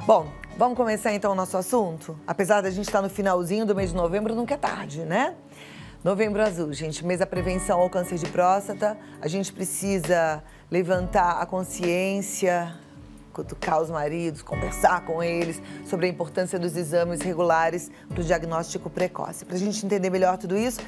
Bom, vamos começar então o nosso assunto? Apesar da gente estar no finalzinho do mês de novembro, nunca é tarde, né? Novembro Azul, gente, mês da prevenção ao câncer de próstata. A gente precisa levantar a consciência, cutucar os maridos, conversar com eles sobre a importância dos exames regulares para o diagnóstico precoce. Para a gente entender melhor tudo isso,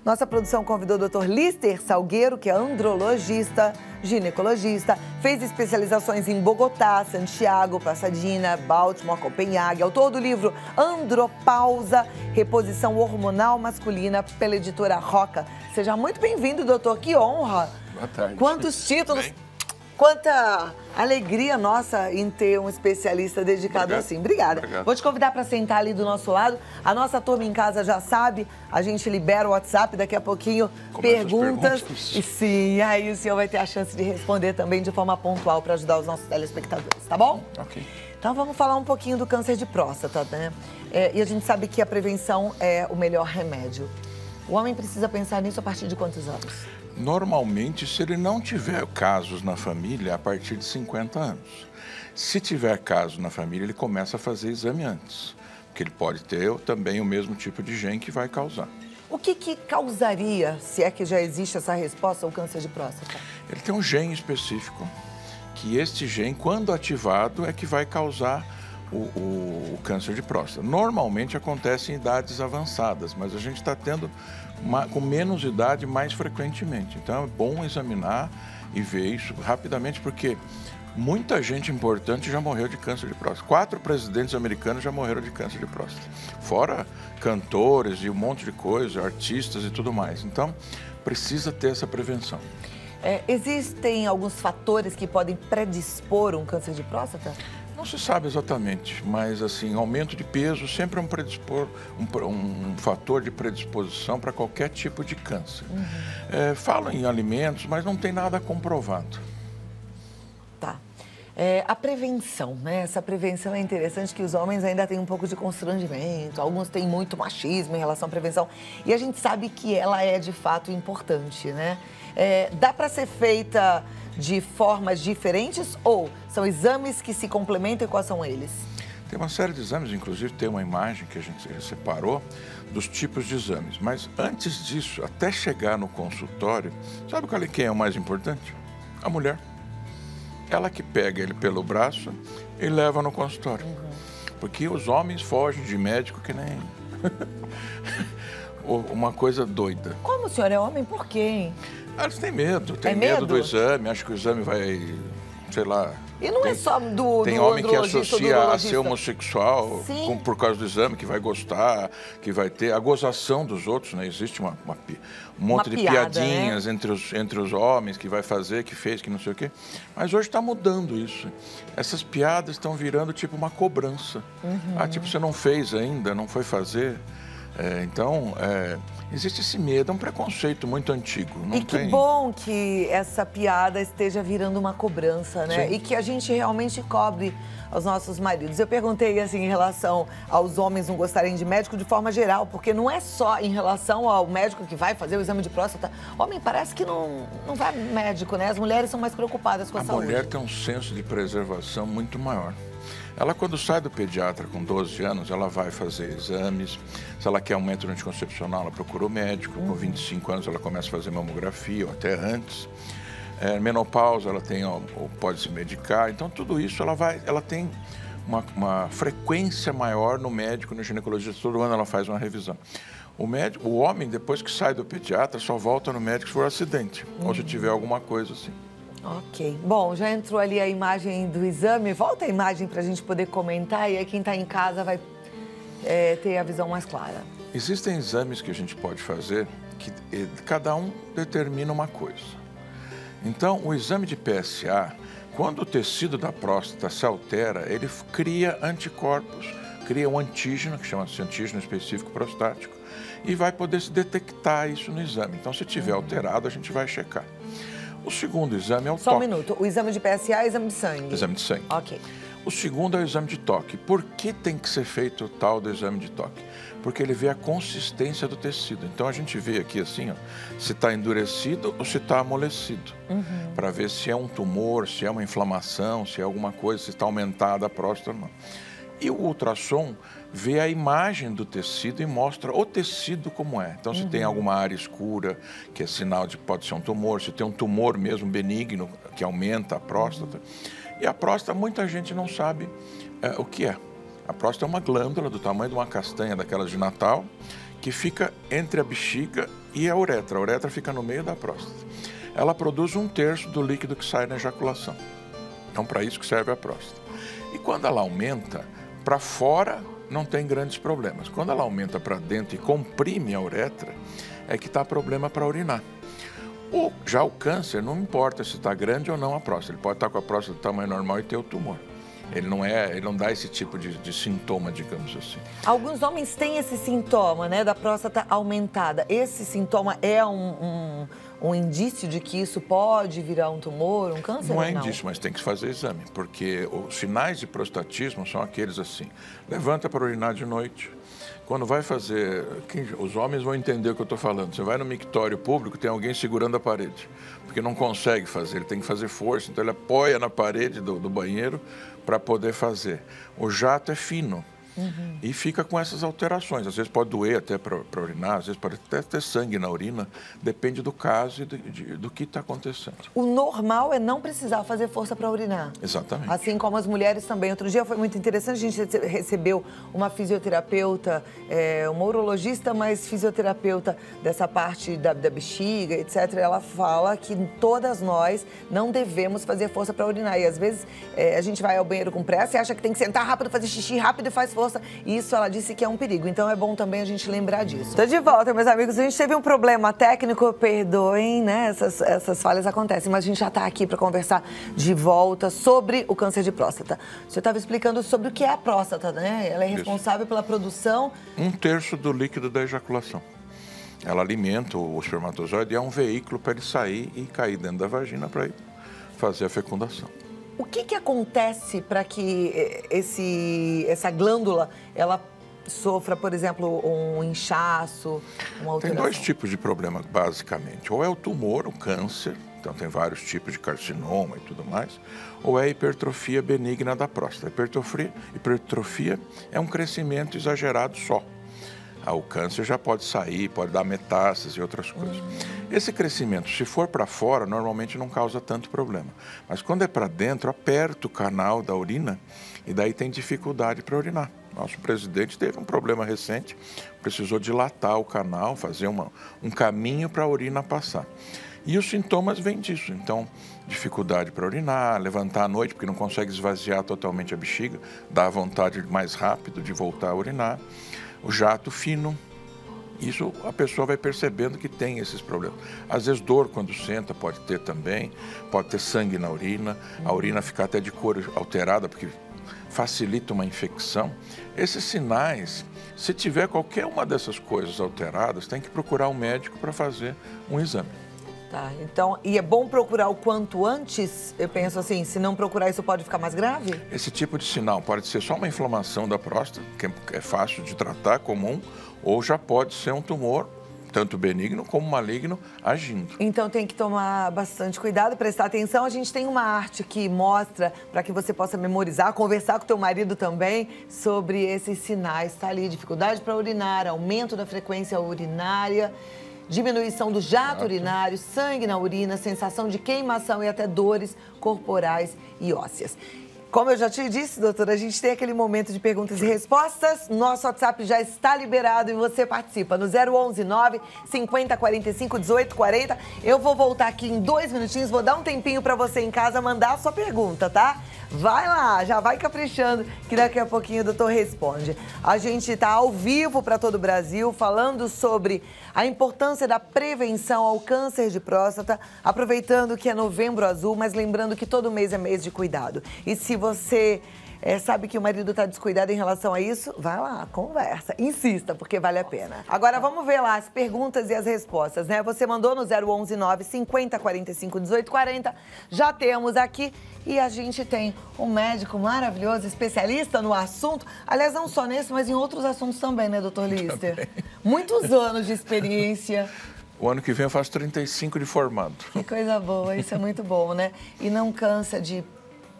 nossa produção convidou o Dr. Lister Salgueiro, que é andrologista, ginecologista, fez especializações em Bogotá, Santiago, Pasadena, Baltimore, Copenhague. Autor do livro Andropausa, Reposição Hormonal Masculina, pela editora Roca. Seja muito bem-vindo, doutor. Que honra! Boa tarde. Quantos títulos, quanta alegria nossa em ter um especialista dedicado assim. Obrigada. Obrigado. Vou te convidar para sentar ali do nosso lado. A nossa turma em casa já sabe, a gente libera o WhatsApp daqui a pouquinho, perguntas. E sim, aí o senhor vai ter a chance de responder também de forma pontual para ajudar os nossos telespectadores, tá bom? Ok. Então vamos falar um pouquinho do câncer de próstata, né? E a gente sabe que a prevenção é o melhor remédio. O homem precisa pensar nisso a partir de quantos anos? Normalmente, se ele não tiver casos na família, a partir de 50 anos. Se tiver casos na família, ele começa a fazer exame antes, porque ele pode ter também o mesmo tipo de gene que vai causar. O que causaria, se é que já existe essa resposta, ao câncer de próstata? Ele tem um gene específico, que este gene, quando ativado, é que vai causar o câncer de próstata. Normalmente acontece em idades avançadas, mas a gente está tendo com menos idade mais frequentemente. Então é bom examinar e ver isso rapidamente, porque muita gente importante já morreu de câncer de próstata. 4 presidentes americanos já morreram de câncer de próstata. Fora cantores e um monte de coisa, artistas e tudo mais. Então precisa ter essa prevenção. Existem alguns fatores que podem predispor um câncer de próstata? Não se sabe exatamente, mas assim, aumento de peso sempre é um fator de predisposição para qualquer tipo de câncer. Falam em alimentos, mas não tem nada comprovado. Tá. A prevenção, né? Essa prevenção é interessante, que os homens ainda têm um pouco de constrangimento, alguns têm muito machismo em relação à prevenção, e a gente sabe que ela é de fato importante, né? Dá para ser feita de formas diferentes ou são exames que se complementam e quais são eles? Tem uma série de exames, inclusive tem uma imagem que a gente separou dos tipos de exames. Mas antes disso, até chegar no consultório, sabe quem é o mais importante? A mulher. Ela que pega ele pelo braço e leva no consultório. Porque os homens fogem de médico que nem... uma coisa doida. Como o senhor é homem? Por quê, hein? Eles têm medo, tem medo do exame, acho que o exame vai, sei lá... E não é só do Tem homem que associa a ser homossexual por causa do exame, que vai gostar, que vai ter a gozação dos outros, né? Existe um monte de piadinhas, né? entre os homens, que vai fazer, que fez, que não sei o quê. Mas hoje está mudando isso. Essas piadas estão virando tipo uma cobrança. Tipo, você não fez ainda, não foi fazer... Então, existe esse medo, é um preconceito muito antigo. Que bom que essa piada esteja virando uma cobrança, né? Sim. E que a gente realmente cobre aos nossos maridos. Eu perguntei, assim, em relação aos homens não gostarem de médico de forma geral, porque não é só em relação ao médico que vai fazer o exame de próstata. Homem parece que não vai médico, né? As mulheres são mais preocupadas com a saúde. A mulher tem um senso de preservação muito maior. Ela, quando sai do pediatra com 12 anos, ela vai fazer exames. Se ela quer um método anticoncepcional, ela procura o médico. Com 25 anos, ela começa a fazer mamografia, ou até antes. Menopausa, ela tem, ou pode se medicar. Então, tudo isso, ela tem uma frequência maior no médico, no ginecologista. Todo ano ela faz uma revisão. O homem, depois que sai do pediatra, só volta no médico se for acidente, ou se tiver alguma coisa assim. Ok. Bom, já entrou ali a imagem do exame. Volta a imagem para a gente poder comentar e aí quem está em casa vai ter a visão mais clara. Existem exames que a gente pode fazer que cada um determina uma coisa. Então, o exame de PSA, quando o tecido da próstata se altera, ele cria anticorpos, cria um antígeno, que chama-se antígeno específico prostático, e vai poder se detectar isso no exame. Então, se tiver alterado, a gente vai checar. O segundo exame é o toque. Só um minuto. O exame de PSA é exame de sangue? Exame de sangue. Ok. O segundo é o exame de toque. Por que tem que ser feito o tal do exame de toque? Porque ele vê a consistência do tecido. Então a gente vê aqui assim, ó, se está endurecido ou se está amolecido. Para ver se é um tumor, se é uma inflamação, se é alguma coisa, se está aumentada a próstata ou não. E o ultrassom vê a imagem do tecido e mostra o tecido como é. Então, se tem alguma área escura, que é sinal de que pode ser um tumor, se tem um tumor mesmo benigno, que aumenta a próstata. E a próstata, muita gente não sabe o que é. A próstata é uma glândula do tamanho de uma castanha daquelas de Natal, que fica entre a bexiga e a uretra. A uretra fica no meio da próstata. Ela produz 1/3 do líquido que sai na ejaculação. Então, para isso que serve a próstata. E quando ela aumenta, para fora não tem grandes problemas. Quando ela aumenta para dentro e comprime a uretra, é que está problema para urinar. Já o câncer, não importa se está grande ou não a próstata. Ele pode estar com a próstata do tamanho normal e ter o tumor. Ele não dá esse tipo de sintoma, digamos assim. Alguns homens têm esse sintoma, né, da próstata aumentada. Esse sintoma é um indício de que isso pode virar um tumor, um câncer? Não é indício, mas tem que fazer exame, porque os sinais de prostatismo são aqueles assim: levanta para urinar de noite. Quando vai fazer, os homens vão entender o que eu estou falando. Você vai no mictório público, tem alguém segurando a parede, porque não consegue fazer, ele tem que fazer força, então ele apoia na parede do banheiro para poder fazer. O jato é fino. E fica com essas alterações. Às vezes pode doer até para urinar, às vezes pode até ter sangue na urina. Depende do caso e do que está acontecendo. O normal é não precisar fazer força para urinar. Exatamente. Assim como as mulheres também. Outro dia foi muito interessante, a gente recebeu uma fisioterapeuta, uma urologista, mas fisioterapeuta dessa parte da bexiga, etc. Ela fala que todas nós não devemos fazer força para urinar. E às vezes a gente vai ao banheiro com pressa e acha que tem que sentar rápido, fazer xixi rápido e faz força. E isso ela disse que é um perigo, então é bom também a gente lembrar disso. Tô de volta, meus amigos. A gente teve um problema técnico, perdoem, né? Essas falhas acontecem, mas a gente já tá aqui para conversar de volta sobre o câncer de próstata. O senhor estava explicando sobre o que é a próstata, né? Ela é responsável pela produção... 1/3 do líquido da ejaculação. Ela alimenta o espermatozoide e é um veículo para ele sair e cair dentro da vagina para fazer a fecundação. O que acontece para que essa glândula, ela sofra, por exemplo, um inchaço, uma alteração? Tem 2 tipos de problema, basicamente. Ou é o tumor, o câncer, então tem vários tipos de carcinoma e tudo mais, ou é a hipertrofia benigna da próstata. Hipertrofia é um crescimento exagerado só. O câncer já pode sair, pode dar metástase e outras coisas. Esse crescimento, se for para fora, normalmente não causa tanto problema. Mas quando é para dentro, aperta o canal da urina e daí tem dificuldade para urinar. Nosso presidente teve um problema recente, precisou dilatar o canal, fazer um caminho para a urina passar. E os sintomas vêm disso. Então, dificuldade para urinar, levantar à noite porque não consegue esvaziar totalmente a bexiga, dá vontade mais rápido de voltar a urinar. O jato fino, isso a pessoa vai percebendo que tem esses problemas. Às vezes dor quando senta pode ter também, pode ter sangue na urina, a urina ficar até de cor alterada porque facilita uma infecção. Esses sinais, se tiver qualquer uma dessas coisas alteradas, tem que procurar um médico para fazer um exame. Tá, então, e é bom procurar o quanto antes? Eu penso assim, se não procurar isso pode ficar mais grave? Esse tipo de sinal pode ser só uma inflamação da próstata, que é fácil de tratar, comum, ou já pode ser um tumor, tanto benigno como maligno, agindo. Então tem que tomar bastante cuidado, prestar atenção. A gente tem uma arte que mostra, para que você possa memorizar, conversar com o teu marido também, sobre esses sinais, tá ali, dificuldade para urinar, aumento da frequência urinária, diminuição do jato urinário, sangue na urina, sensação de queimação e até dores corporais e ósseas. Como eu já te disse, doutora, a gente tem aquele momento de perguntas e respostas. Nosso WhatsApp já está liberado e você participa no 011 9 50 45 18 40. Eu vou voltar aqui em 2 minutinhos, vou dar um tempinho para você em casa mandar a sua pergunta, tá? Vai lá, já vai caprichando que daqui a pouquinho o doutor responde. A gente está ao vivo para todo o Brasil falando sobre a importância da prevenção ao câncer de próstata, aproveitando que é Novembro Azul, mas lembrando que todo mês é mês de cuidado. E se você sabe que o marido está descuidado em relação a isso? Vai lá, conversa, insista, porque vale a pena. Agora vamos ver lá as perguntas e as respostas, né? Você mandou no 011 950 45 18 40. Já temos aqui e a gente tem um médico maravilhoso, especialista no assunto. Aliás, não só nesse, mas em outros assuntos também, né, doutor Lister? Também. Muitos anos de experiência. O ano que vem eu faço 35 de formado. Que coisa boa, isso é muito bom, né? E não cansa de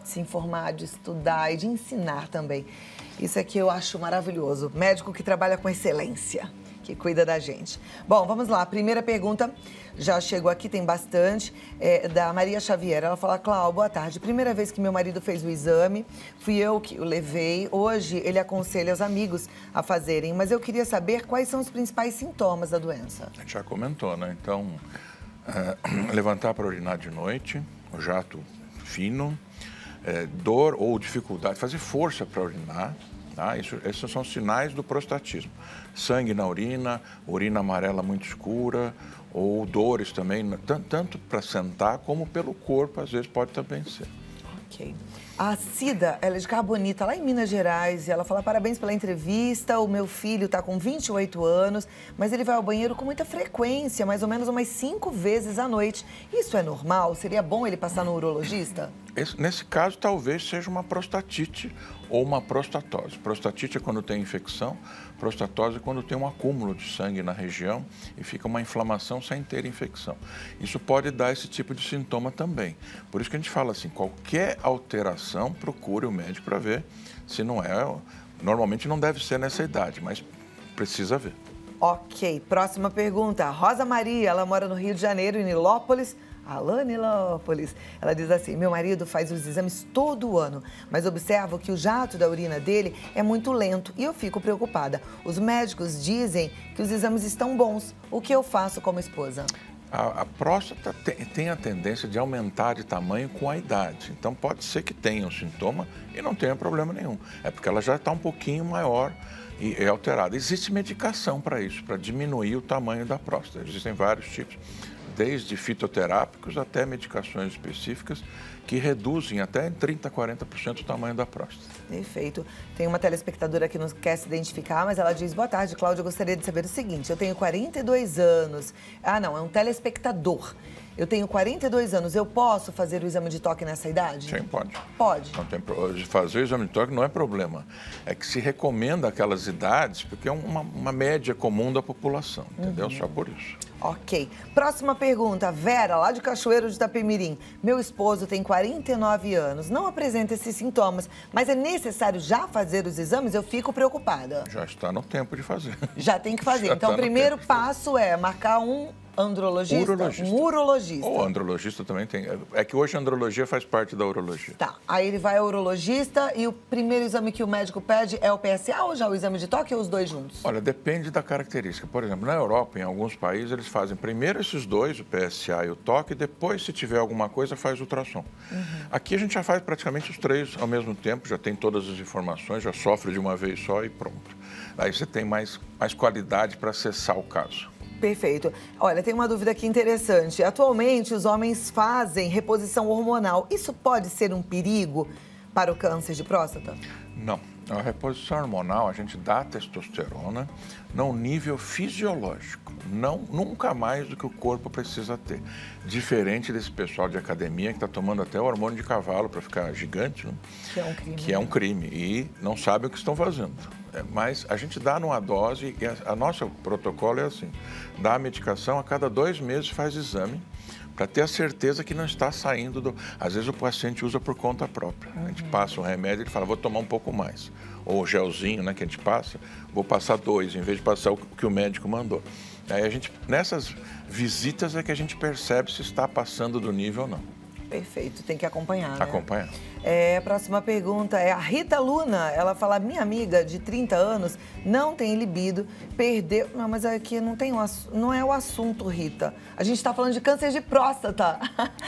se informar, de estudar e de ensinar também. Isso aqui eu acho maravilhoso. Médico que trabalha com excelência, que cuida da gente. Bom, vamos lá. A primeira pergunta já chegou aqui, tem bastante, da Maria Xavier. Ela fala: Cláudia, boa tarde. Primeira vez que meu marido fez o exame, fui eu que o levei. Hoje ele aconselha os amigos a fazerem, mas eu queria saber quais são os principais sintomas da doença. A gente já comentou, né? Então, levantar para urinar de noite, o jato fino, dor ou dificuldade, fazer força para urinar. Tá? Esses são sinais do prostatismo. Sangue na urina, urina amarela muito escura, ou dores também, tanto para sentar como pelo corpo, às vezes pode também ser. Ok. A Cida, ela é de Carbonita, lá em Minas Gerais, e ela fala: parabéns pela entrevista, o meu filho está com 28 anos, mas ele vai ao banheiro com muita frequência, mais ou menos umas 5 vezes à noite. Isso é normal? Seria bom ele passar no urologista? Nesse caso, talvez seja uma prostatite ou uma prostatose. Prostatite é quando tem infecção, prostatose é quando tem um acúmulo de sangue na região e fica uma inflamação sem ter infecção. Isso pode dar esse tipo de sintoma também. Por isso que a gente fala assim, qualquer alteração, procure o médico para ver se não é... Normalmente não deve ser nessa idade, mas precisa ver. Ok, próxima pergunta. Rosa Maria, ela mora no Rio de Janeiro, em Nilópolis. Alô, Nilópolis. Ela diz assim: meu marido faz os exames todo ano, mas observo que o jato da urina dele é muito lento e eu fico preocupada. Os médicos dizem que os exames estão bons. O que eu faço como esposa? A próstata tem a tendência de aumentar de tamanho com a idade. Então, pode ser que tenha um sintoma e não tenha problema nenhum. É porque ela já está um pouquinho maior e é alterada. Existe medicação para isso, para diminuir o tamanho da próstata. Existem vários tipos, desde fitoterápicos até medicações específicas que reduzem até em 30% a 40% o tamanho da próstata. Perfeito. Tem uma telespectadora que não quer se identificar, mas ela diz: boa tarde, Cláudia, eu gostaria de saber o seguinte: eu tenho 42 anos. Ah, não, é um telespectador. Eu tenho 42 anos, eu posso fazer o exame de toque nessa idade? Sim, pode. Pode? Não tem problema. Fazer o exame de toque não é problema. É que se recomenda aquelas idades porque é uma média comum da população, entendeu? Só por isso. Ok. Próxima pergunta. Vera, lá de Cachoeiro de Itapemirim. Meu esposo tem 49 anos, não apresenta esses sintomas, mas é necessário já fazer os exames? Eu fico preocupada. Já está no tempo de fazer. Já tem que fazer. Então, o primeiro passo é marcar um andrologista? Um urologista. Ou andrologista também tem. É que hoje a andrologia faz parte da urologia. Tá. Aí ele vai ao urologista e o primeiro exame que o médico pede é o PSA ou já o exame de toque ou os dois juntos? Olha, depende da característica. Por exemplo, na Europa, em alguns países, eles fazem primeiro esses dois, o PSA e o toque, e depois, se tiver alguma coisa, faz o ultrassom. Aqui a gente já faz praticamente os três ao mesmo tempo, já tem todas as informações, já sofre de uma vez só e pronto. Aí você tem mais qualidade para acessar o caso. Perfeito. Olha, tem uma dúvida aqui interessante. Atualmente, os homens fazem reposição hormonal. Isso pode ser um perigo para o câncer de próstata? Não. A reposição hormonal, a gente dá testosterona num nível fisiológico, nunca mais do que o corpo precisa ter. Diferente desse pessoal de academia que está tomando até o hormônio de cavalo para ficar gigante, né? Que é um crime. Que é um crime e não sabem o que estão fazendo. Mas a gente dá numa dose e a nosso protocolo é assim: dá a medicação, a cada 2 meses faz exame, para ter a certeza que não está saindo do... Às vezes o paciente usa por conta própria. A gente passa um remédio e ele fala: vou tomar um pouco mais. Ou o gelzinho, né, que a gente passa, vou passar 2, em vez de passar o que o médico mandou. Aí a gente, nessas visitas é que a gente percebe se está passando do nível ou não. Perfeito, tem que acompanhar, né? Acompanhar. A próxima pergunta é a Rita Luna. Ela fala: minha amiga de 30 anos não tem libido, perdeu... Não, mas aqui não é o assunto, Rita. A gente está falando de câncer de próstata.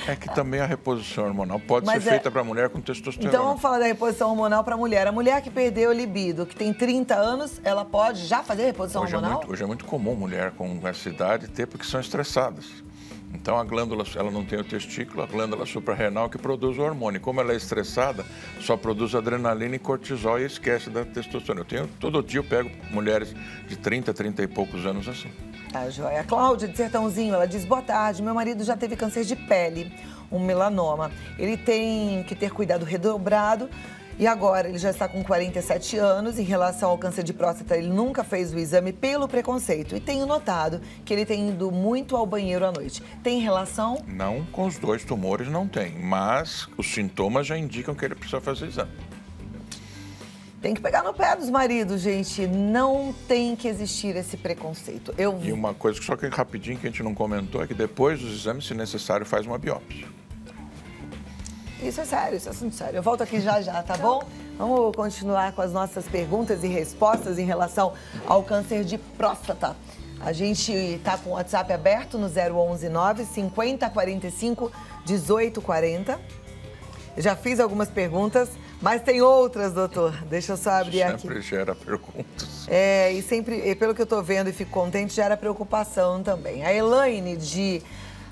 É que também a reposição hormonal pode ser feita para mulher com testosterona. Então vamos falar da reposição hormonal para mulher. A mulher que perdeu o libido, que tem 30 anos, ela pode já fazer reposição hormonal? Hoje é muito comum mulher com essa idade ter, porque são estressadas. Então a glândula, ela não tem o testículo, a glândula suprarrenal que produz o hormônio. Como ela é estressada, só produz adrenalina e cortisol e esquece da testosterona. Todo dia eu pego mulheres de 30, 30 e poucos anos assim. Tá, joia. A Cláudia de Sertãozinho, ela diz: boa tarde, meu marido já teve câncer de pele, um melanoma. Ele tem que ter cuidado redobrado. E agora, ele já está com 47 anos. Em relação ao câncer de próstata, ele nunca fez o exame pelo preconceito. E tenho notado que ele tem ido muito ao banheiro à noite. Tem relação? Não, com os dois tumores não tem. Mas os sintomas já indicam que ele precisa fazer exame. Tem que pegar no pé dos maridos, gente. Não tem que existir esse preconceito. E uma coisa só que rapidinho que a gente não comentou é que depois dos exames, se necessário, faz uma biópsia. Isso é sério, isso é assunto sério. Eu volto aqui já, tá bom? Vamos continuar com as nossas perguntas e respostas em relação ao câncer de próstata. A gente está com o WhatsApp aberto no 011 9 50 45 18 40. Eu já fiz algumas perguntas, mas tem outras, doutor. Deixa eu só abrir aqui. Sempre gera perguntas. E sempre, pelo que eu estou vendo e fico contente, gera preocupação também. A Elaine de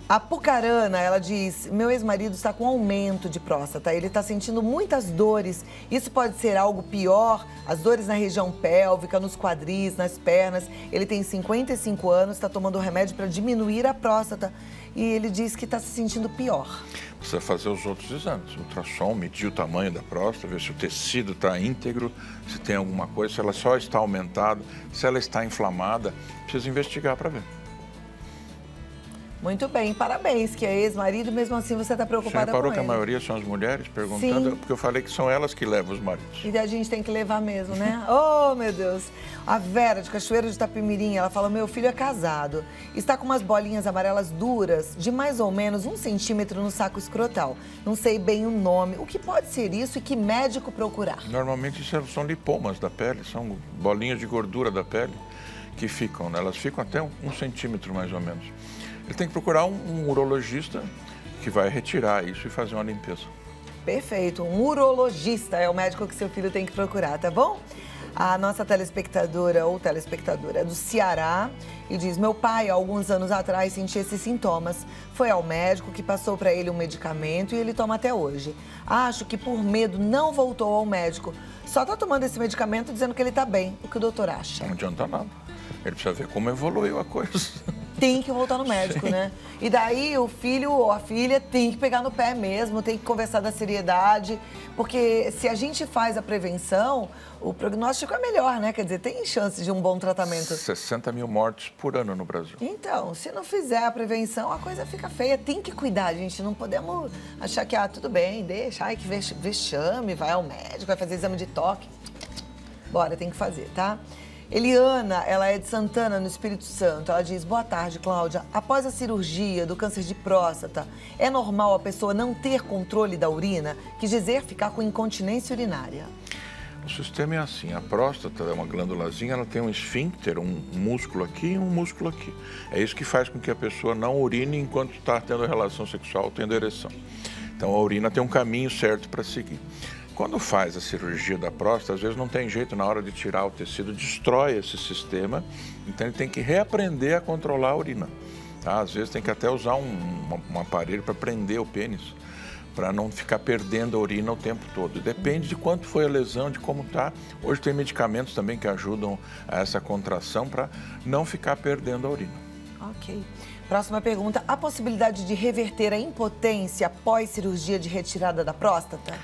Apucarana, ela diz: meu ex-marido está com aumento de próstata, ele está sentindo muitas dores. Isso pode ser algo pior? As dores na região pélvica, nos quadris, nas pernas. Ele tem 55 anos, está tomando remédio para diminuir a próstata e ele diz que está se sentindo pior. Precisa fazer os outros exames, ultrassom, medir o tamanho da próstata, ver se o tecido está íntegro, se tem alguma coisa, se ela só está aumentada, se ela está inflamada, precisa investigar para ver. Muito bem, parabéns, que é ex-marido, mesmo assim você está preocupada com ele. Você reparou que a maioria são as mulheres perguntando? Sim. Porque eu falei que são elas que levam os maridos. E a gente tem que levar mesmo, né? Oh, meu Deus. A Vera, de Cachoeira de Itapemirim, ela fala: meu filho é casado, está com umas bolinhas amarelas duras, de mais ou menos 1 centímetro no saco escrotal. Não sei bem o nome. O que pode ser isso e que médico procurar? Normalmente isso são lipomas da pele, são bolinhas de gordura da pele que ficam, né? Elas ficam até 1 centímetro mais ou menos. Ele tem que procurar um urologista que vai retirar isso e fazer uma limpeza. Perfeito, um urologista é o médico que seu filho tem que procurar, tá bom? A nossa telespectadora ou telespectadora é do Ceará e diz: meu pai, há alguns anos atrás, sentia esses sintomas. Foi ao médico que passou para ele um medicamento e ele toma até hoje. Acho que por medo não voltou ao médico. Só está tomando esse medicamento dizendo que ele está bem. O que o doutor acha? Não adianta nada. Ele precisa ver como evoluiu a coisa. Tem que voltar no médico, Sim. né? E daí o filho ou a filha tem que pegar no pé mesmo, tem que conversar da seriedade, porque se a gente faz a prevenção, o prognóstico é melhor, né? Quer dizer, tem chance de um bom tratamento. 60 mil mortes por ano no Brasil. Então, se não fizer a prevenção, a coisa fica feia. Tem que cuidar, gente. Não podemos achar que, tudo bem, deixa, que vexame, vai ao médico, vai fazer exame de toque. Bora, tem que fazer, tá? Eliana, ela é de Santana, no Espírito Santo. Ela diz: boa tarde, Cláudia. Após a cirurgia do câncer de próstata, é normal a pessoa não ter controle da urina? Quis dizer, ficar com incontinência urinária. O sistema é assim, a próstata é uma glândulazinha, ela tem um esfíncter, um músculo aqui e um músculo aqui. É isso que faz com que a pessoa não urine enquanto está tendo relação sexual, tendo ereção. Então a urina tem um caminho certo para seguir. Quando faz a cirurgia da próstata, às vezes não tem jeito, na hora de tirar o tecido, destrói esse sistema, então ele tem que reaprender a controlar a urina. Tá? Às vezes tem que até usar um aparelho para prender o pênis, para não ficar perdendo a urina o tempo todo. Depende de quanto foi a lesão, de como está. Hoje tem medicamentos também que ajudam a essa contração para não ficar perdendo a urina. Ok. Próxima pergunta: há possibilidade de reverter a impotência após cirurgia de retirada da próstata?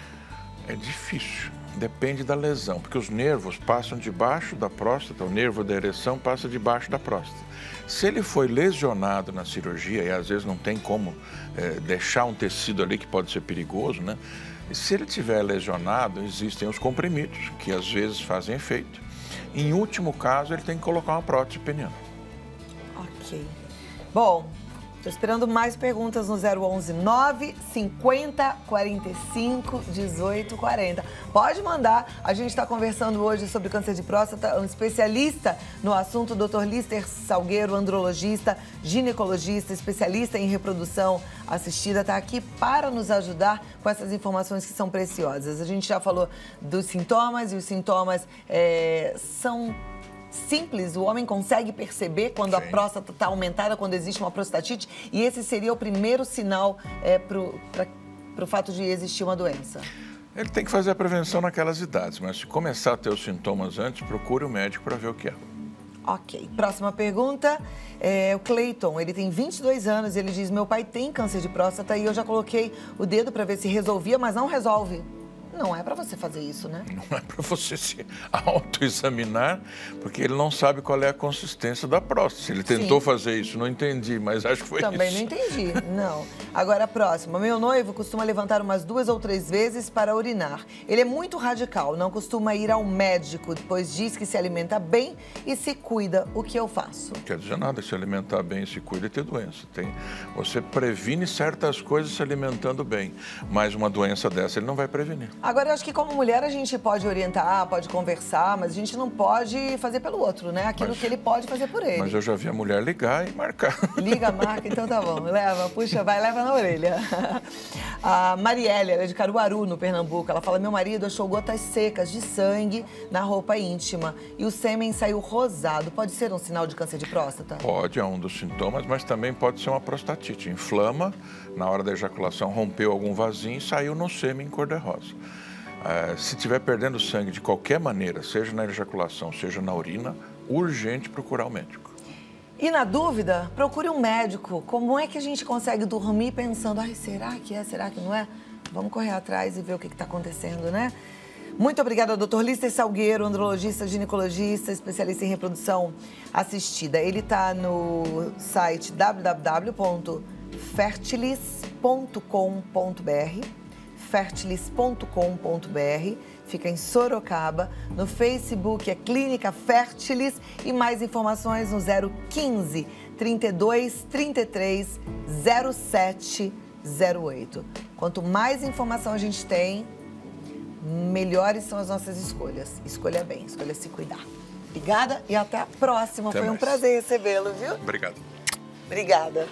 É difícil, depende da lesão, porque os nervos passam debaixo da próstata, o nervo da ereção passa debaixo da próstata. Se ele foi lesionado na cirurgia, e às vezes não tem como deixar um tecido ali que pode ser perigoso, né? E se ele tiver lesionado, existem os comprimidos, que às vezes fazem efeito. Em último caso, ele tem que colocar uma prótese peniana. Ok. Bom, estou esperando mais perguntas no 011 9 50 45 18 40. Pode mandar. A gente está conversando hoje sobre câncer de próstata. Um especialista no assunto, o Dr. Lister Salgueiro, andrologista, ginecologista, especialista em reprodução assistida, está aqui para nos ajudar com essas informações que são preciosas. A gente já falou dos sintomas e os sintomas são simples, o homem consegue perceber quando a próstata está aumentada, quando existe uma prostatite, e esse seria o primeiro sinal para o fato de existir uma doença. Ele tem que fazer a prevenção naquelas idades, mas se começar a ter os sintomas antes, procure o médico para ver o que é. Ok. Próxima pergunta. O Cleiton, ele tem 22 anos, ele diz, meu pai tem câncer de próstata e eu já coloquei o dedo para ver se resolvia, mas não resolve. Não é para você fazer isso, né? Não é para você se autoexaminar, porque ele não sabe qual é a consistência da próstata. Ele tentou fazer isso, não entendi, mas acho que foi Também isso. não entendi, não. Agora a próxima. Meu noivo costuma levantar umas 2 ou 3 vezes para urinar. Ele é muito radical, não costuma ir ao médico, pois diz que se alimenta bem e se cuida. O que eu faço? Não quer dizer nada, se alimentar bem, se cuida e ter doença. Você previne certas coisas se alimentando bem, mas uma doença dessa ele não vai prevenir. Agora, eu acho que como mulher a gente pode orientar, pode conversar, mas a gente não pode fazer pelo outro, né? Aquilo que ele pode fazer por ele. Mas eu já vi a mulher ligar e marcar. Liga, marca, então tá bom. Leva, puxa, vai, leva na orelha. A Marielle, ela é de Caruaru, no Pernambuco. Ela fala, meu marido achou gotas secas de sangue na roupa íntima e o sêmen saiu rosado. Pode ser um sinal de câncer de próstata? Pode, é um dos sintomas, mas também pode ser uma prostatite. Inflama, na hora da ejaculação rompeu algum vasinho e saiu no sêmen cor-de-rosa. Se estiver perdendo sangue de qualquer maneira, seja na ejaculação, seja na urina, urgente procurar o médico. E na dúvida, procure um médico. Como é que a gente consegue dormir pensando, ai, será que é, será que não é? Vamos correr atrás e ver o que está acontecendo, né? Muito obrigada, Dr. Líster Salgueiro, andrologista, ginecologista, especialista em reprodução assistida. Ele está no site www.fertilis.com.br, fertilis.com.br, fica em Sorocaba. No Facebook é Clínica Fertilis e mais informações no 015 32 33 07 08. Quanto mais informação a gente tem, melhores são as nossas escolhas. Escolha bem, escolha se cuidar. Obrigada e até a próxima. Foi um prazer recebê-lo, viu? Obrigado. Obrigada.